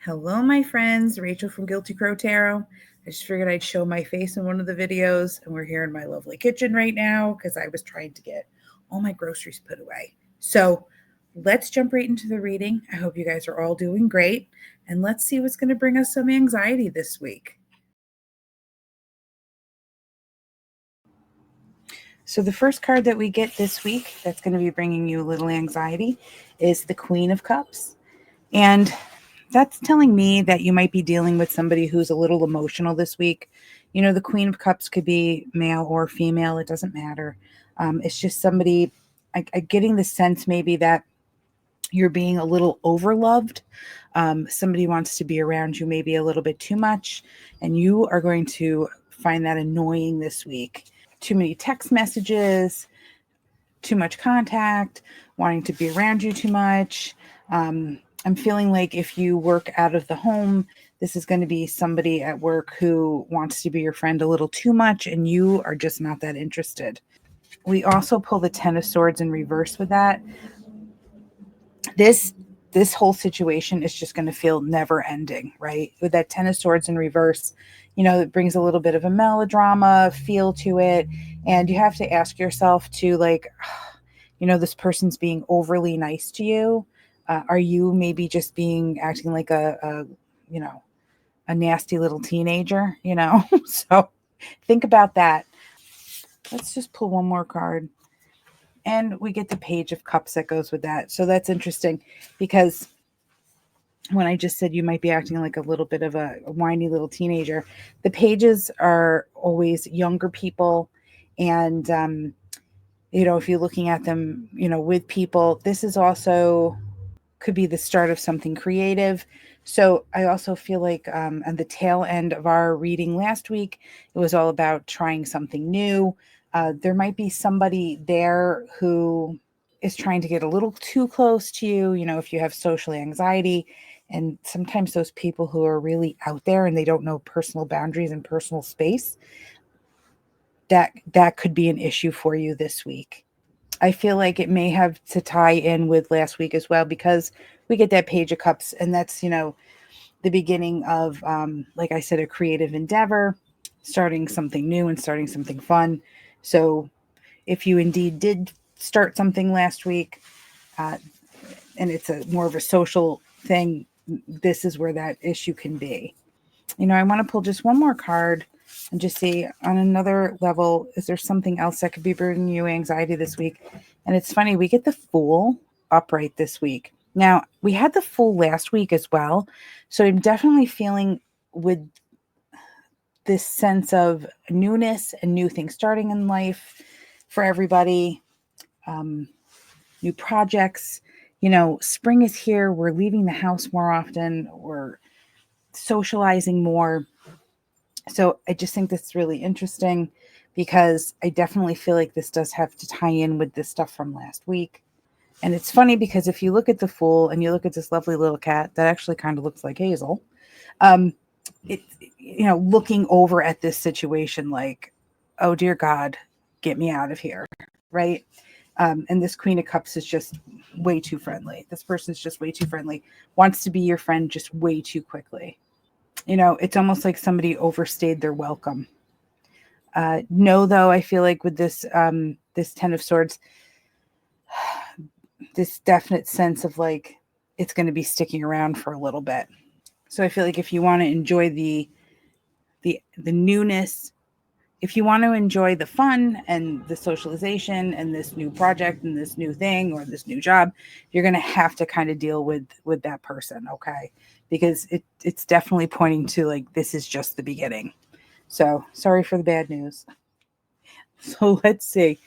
Hello, my friends. Rachel from Guilty Crow Tarot. I just figured I'd show my face in one of the videos, and we're here in my lovely kitchen right now because I was trying to get all my groceries put away. So let's jump right into the reading. I hope you guys are all doing great, and let's see what's going to bring us some anxiety this week. So the first card that we get this week that's going to be bringing you a little anxiety is the Queen of Cups. And that's telling me that you might be dealing with somebody who's a little emotional this week. You know, the Queen of Cups could be male or female. It doesn't matter. It's just somebody, I getting the sense maybe that you're being a little overloved. Somebody wants to be around you maybe a little bit too much, and you are going to find that annoying this week. Too many text messages, too much contact, wanting to be around you too much. I'm feeling like if you work out of the home, this is going to be somebody at work who wants to be your friend a little too much, and you are just not that interested. We also pull the Ten of Swords in reverse with that. This whole situation is just going to feel never ending, right? With that Ten of Swords in reverse, you know, it brings a little bit of a melodrama feel to it. And you have to ask yourself to, like, you know, this person's being overly nice to you. Are you maybe just acting like a nasty little teenager, you know? So think about that. Let's just pull one more card. And we get the Page of Cups that goes with that. So that's interesting because when I just said you might be acting like a little bit of a whiny little teenager, the pages are always younger people. And, you know, if you're looking at them, you know, with people, this is also could be the start of something creative. So I also feel like at the tail end of our reading last week, it was all about trying something new. There might be somebody there who is trying to get a little too close to you, you know, if you have social anxiety. And sometimes those people who are really out there and they don't know personal boundaries and personal space, that could be an issue for you this week. I feel like it may have to tie in with last week as well, because we get that Page of Cups, and that's, you know, the beginning of, like I said, a creative endeavor, starting something new and starting something fun. So if you indeed did start something last week, and it's more of a social thing, this is where that issue can be. You know, I want to pull just one more card and just see on another level, is there something else that could be bringing you anxiety this week? And it's funny, we get the Fool upright this week. Now, we had the Fool last week as well. So I'm definitely feeling with this sense of newness and new things starting in life for everybody, new projects. You know, spring is here. We're leaving the house more often. We're socializing more. So I just think this is really interesting because I definitely feel like this does have to tie in with this stuff from last week. And it's funny because if you look at the Fool and you look at this lovely little cat that actually kind of looks like Hazel, it, you know, looking over at this situation like, oh dear God, get me out of here, right? And this Queen of Cups is just way too friendly. This person's just way too friendly, wants to be your friend just way too quickly. You know, it's almost like somebody overstayed their welcome. No, though, I feel like with this this Ten of Swords, this definite sense of like it's going to be sticking around for a little bit. So I feel like if you want to enjoy the newness, if you want to enjoy the fun and the socialization and this new project and this new thing or this new job, you're going to have to kind of deal with that person, okay? Because it's definitely pointing to like this is just the beginning. So sorry for the bad news. So let's see,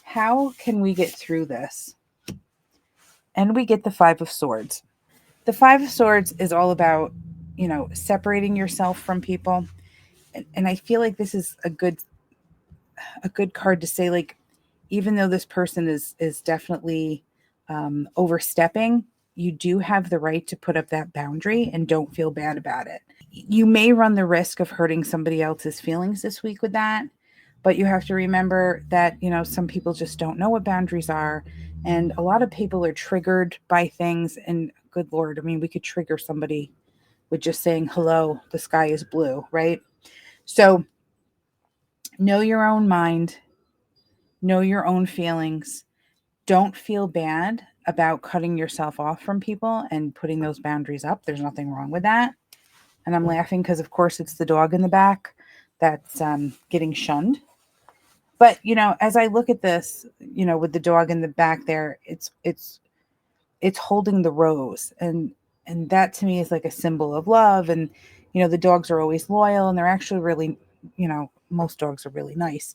how can we get through this? And we get the Five of Swords. The Five of Swords is all about, you know, separating yourself from people. And I feel like this is a good card to say, like, even though this person is definitely overstepping, you do have the right to put up that boundary and don't feel bad about it. You may run the risk of hurting somebody else's feelings this week with that, but you have to remember that, you know, some people just don't know what boundaries are, and a lot of people are triggered by things. And good Lord, I mean, we could trigger somebody with just saying, hello, the sky is blue, right? So know your own mind, know your own feelings. Don't feel bad about cutting yourself off from people and putting those boundaries up. There's nothing wrong with that. And I'm laughing because, of course, it's the dog in the back that's getting shunned. But as I look at this, with the dog in the back there, it's holding the rose, and that to me is like a symbol of love. And the dogs are always loyal, and they're actually really, most dogs are really nice.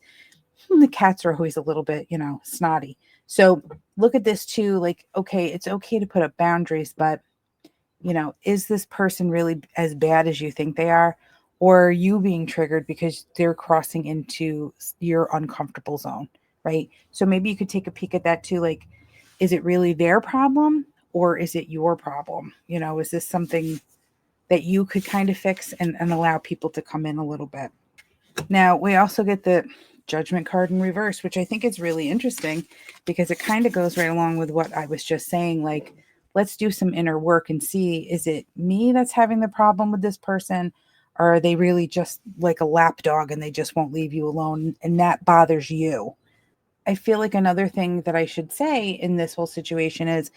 The cats are always a little bit, snotty. So look at this too, like, okay, it's okay to put up boundaries, but is this person really as bad as you think they are? Or are you being triggered because they're crossing into your uncomfortable zone, right? So maybe you could take a peek at that too. Like, is it really their problem or is it your problem? Is this something that you could kind of fix and allow people to come in a little bit? Now, we also get the Judgment card in reverse, which I think is really interesting because it kind of goes right along with what I was just saying. Like, let's do some inner work and see, is it me that's having the problem with this person? Or are they really just like a lap dog and they just won't leave you alone and that bothers you? I feel like another thing that I should say in this whole situation is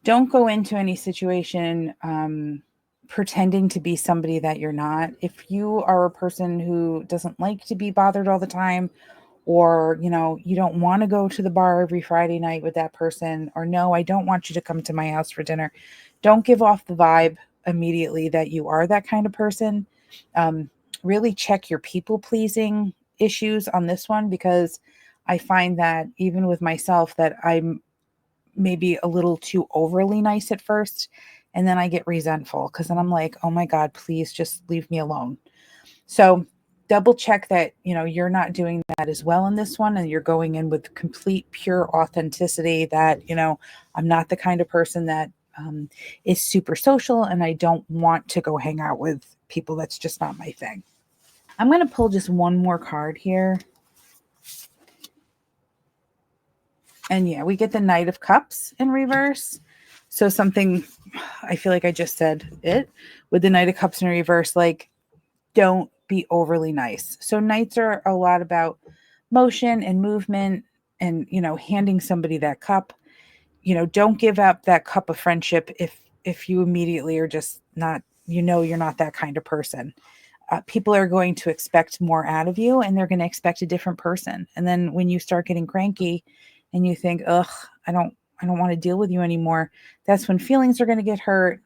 don't go into any situation pretending to be somebody that you're not. If you are a person who doesn't like to be bothered all the time, or you don't want to go to the bar every Friday night with that person, or no, I don't want you to come to my house for dinner, don't give off the vibe immediately that you are that kind of person. um, really check your people pleasing issues on this one, because I find that even with myself that I'm maybe a little too overly nice at first, and then I get resentful because then I'm like, oh my god, please just leave me alone. So double check that, you're not doing that as well in this one, and you're going in with complete pure authenticity that, I'm not the kind of person that is super social, and I don't want to go hang out with people. That's just not my thing. I'm going to pull just one more card here. And yeah, we get the Knight of Cups in reverse. So something, I feel like I just said it with the Knight of Cups in reverse, like, don't be overly nice. So knights are a lot about motion and movement and, handing somebody that cup. Don't give up that cup of friendship if you immediately are just not, you're not that kind of person. People are going to expect more out of you, and they're going to expect a different person. And then when you start getting cranky and you think, ugh, I don't want to deal with you anymore, that's when feelings are going to get hurt.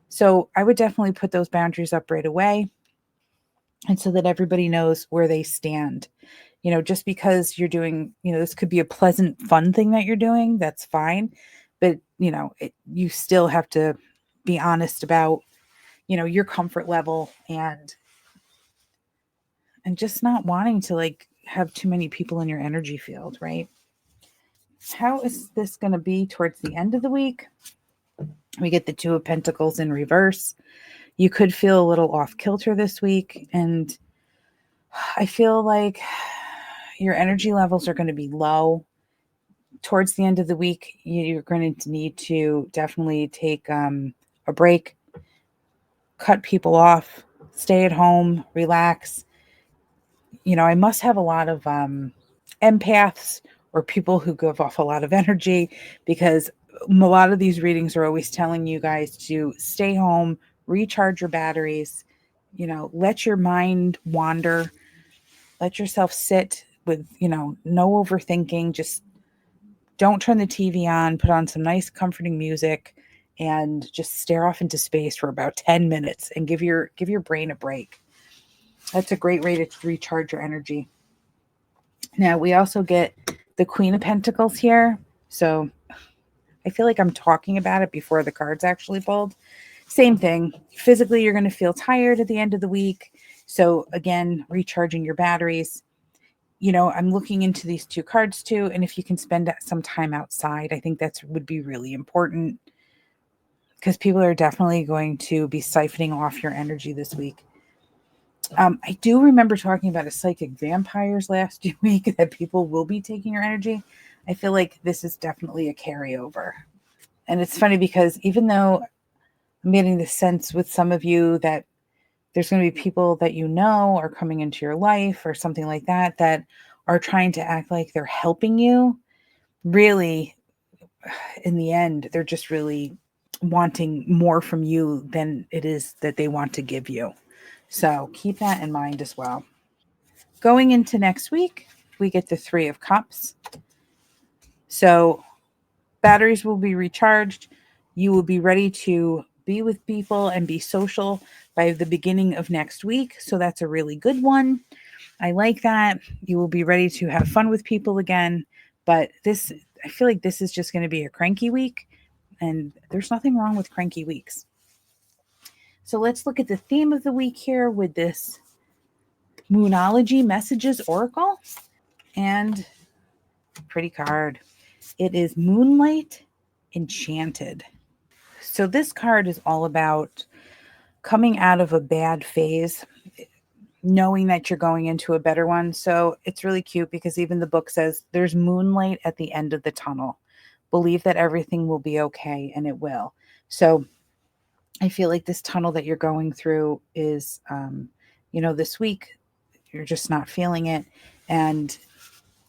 So I would definitely put those boundaries up right away, and so that everybody knows where they stand. Just because you're doing, this could be a pleasant, fun thing that you're doing, that's fine. But, you still have to be honest about, your comfort level, and just not wanting to like have too many people in your energy field, right? How is this going to be towards the end of the week? We get the Two of Pentacles in reverse. You could feel a little off kilter this week, and I feel like your energy levels are going to be low towards the end of the week. You're going to need to definitely take a break, cut people off, stay at home, relax. I must have a lot of empaths or people who give off a lot of energy, because a lot of these readings are always telling you guys to stay home, recharge your batteries, let your mind wander, let yourself sit with, no overthinking. Just don't turn the TV on, put on some nice comforting music, and just stare off into space for about 10 minutes and give your brain a break. That's a great way to recharge your energy. Now, we also get the Queen of Pentacles here. So I feel like I'm talking about it before the cards actually pulled. Same thing. Physically, you're going to feel tired at the end of the week. So again, recharging your batteries. I'm looking into these two cards too. And if you can spend some time outside, I think that's would be really important, because people are definitely going to be siphoning off your energy this week. I do remember talking about a psychic vampires last week, that people will be taking your energy. I feel like this is definitely a carryover. And it's funny because even though I'm getting the sense with some of you that There's going to be people that you know are coming into your life or something like that that are trying to act like they're helping you. Really, in the end, they're just really wanting more from you than it is that they want to give you. So keep that in mind as well. Going into next week, we get the Three of Cups. So batteries will be recharged. You will be ready to be with people and be social by the beginning of next week. So that's a really good one. I like that. You will be ready to have fun with people again. But this, I feel like this is just going to be a cranky week. And there's nothing wrong with cranky weeks. So let's look at the theme of the week here with this Moonology Messages Oracle. And pretty card. It is Moonlight Enchanted. So this card is all about coming out of a bad phase, knowing that you're going into a better one. So it's really cute because even the book says there's moonlight at the end of the tunnel. Believe that everything will be okay, and it will. So I feel like this tunnel that you're going through is, this week, you're just not feeling it. And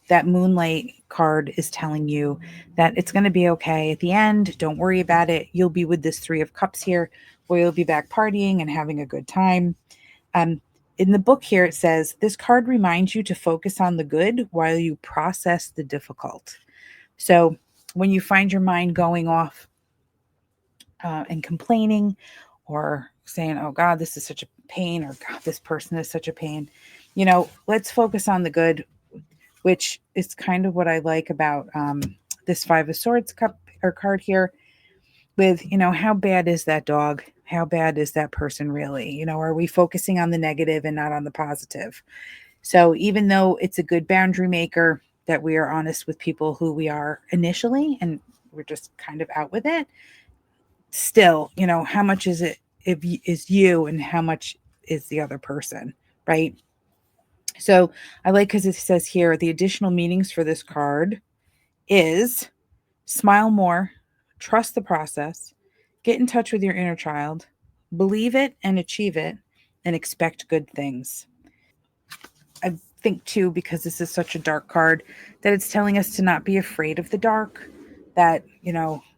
that moonlight card is telling you that it's going to be okay at the end. Don't worry about it. You'll be with this Three of Cups here, where you'll be back partying and having a good time. In the book here, it says this card reminds you to focus on the good while you process the difficult. So when you find your mind going off and complaining or saying, oh God, this is such a pain, or God, this person is such a pain, let's focus on the good, which is kind of what I like about this Five of Swords cup or card here with, how bad is that dog? How bad is that person really? Are we focusing on the negative and not on the positive? So even though it's a good boundary maker that we are honest with people who we are initially and we're just kind of out with it, still, how much is it is you and how much is the other person, right? So I like because it says here the additional meanings for this card is smile more, trust the process, get in touch with your inner child, believe it and achieve it, and expect good things. I think too, because this is such a dark card, that it's telling us to not be afraid of the dark, that,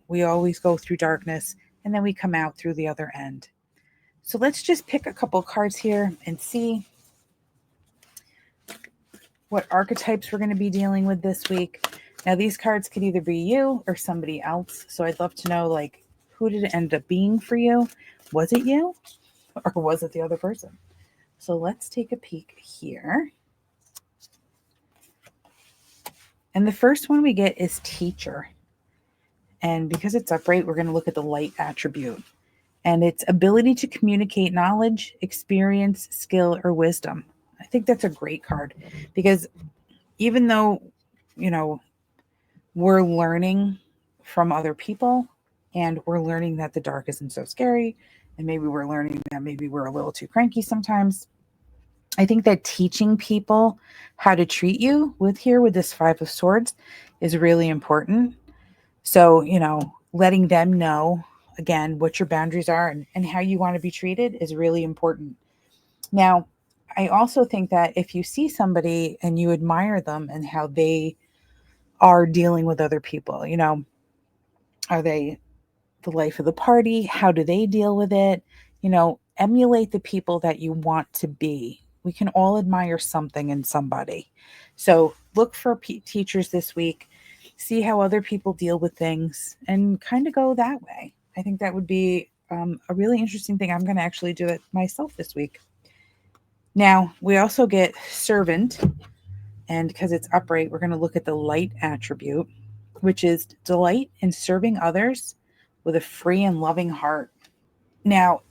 we always go through darkness and then we come out through the other end. So let's just pick a couple cards here and see what archetypes we're going to be dealing with this week. Now, these cards could either be you or somebody else. So I'd love to know, who did it end up being for you? Was it you or was it the other person? So let's take a peek here. And the first one we get is teacher. And because it's upright, we're going to look at the light attribute. And it's ability to communicate knowledge, experience, skill, or wisdom. I think that's a great card because even though, we're learning from other people and we're learning that the dark isn't so scary, and maybe we're learning that maybe we're a little too cranky sometimes, I think that teaching people how to treat you with this Five of Swords is really important. So, letting them know, again, what your boundaries are and how you want to be treated is really important. Now, I also think that if you see somebody and you admire them and how they are dealing with other people, are they the life of the party? How do they deal with it? Emulate the people that you want to be. We can all admire something in somebody. So look for teachers this week, see how other people deal with things, and kind of go that way. I think that would be a really interesting thing. I'm going to actually do it myself this week. Now, we also get servant, and because it's upright, we're going to look at the light attribute, which is delight in serving others with a free and loving heart. Now,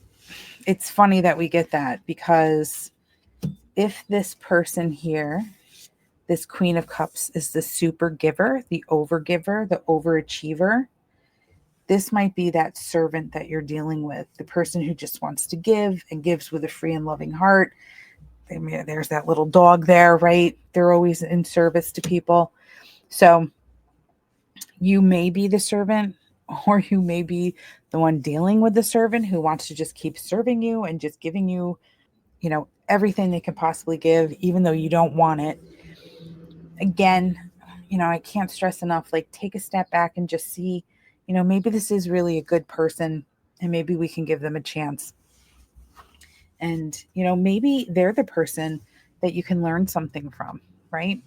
it's funny that we get that because if this person here, this Queen of Cups, is the super giver, the overgiver, the overachiever, this might be that servant that you're dealing with, the person who just wants to give and gives with a free and loving heart. There's that little dog there, right? They're always in service to people. So you may be the servant, or you may be the one dealing with the servant who wants to just keep serving you and just giving you everything they can possibly give, even though you don't want it. Again, I can't stress enough, like, take a step back and just see, maybe this is really a good person and maybe we can give them a chance. And, maybe they're the person that you can learn something from, right?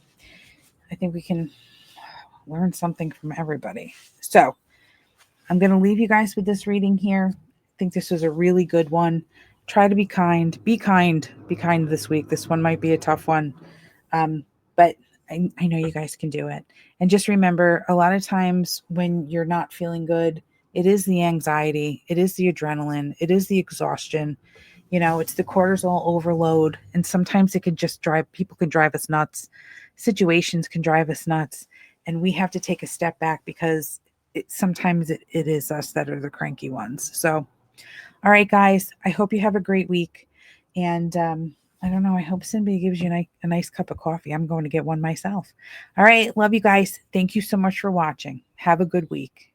I think we can learn something from everybody. So I'm going to leave you guys with this reading here. I think this was a really good one. Try to be kind. Be kind. Be kind this week. This one might be a tough one. But I know you guys can do it. And just remember, a lot of times when you're not feeling good, it is the anxiety, it is the adrenaline, it is the exhaustion. It's the cortisol overload. And sometimes it can just people can drive us nuts. Situations can drive us nuts. And we have to take a step back because sometimes it is us that are the cranky ones. So, all right, guys, I hope you have a great week. And I don't know, I hope somebody gives you a nice cup of coffee. I'm going to get one myself. All right, love you guys. Thank you so much for watching. Have a good week.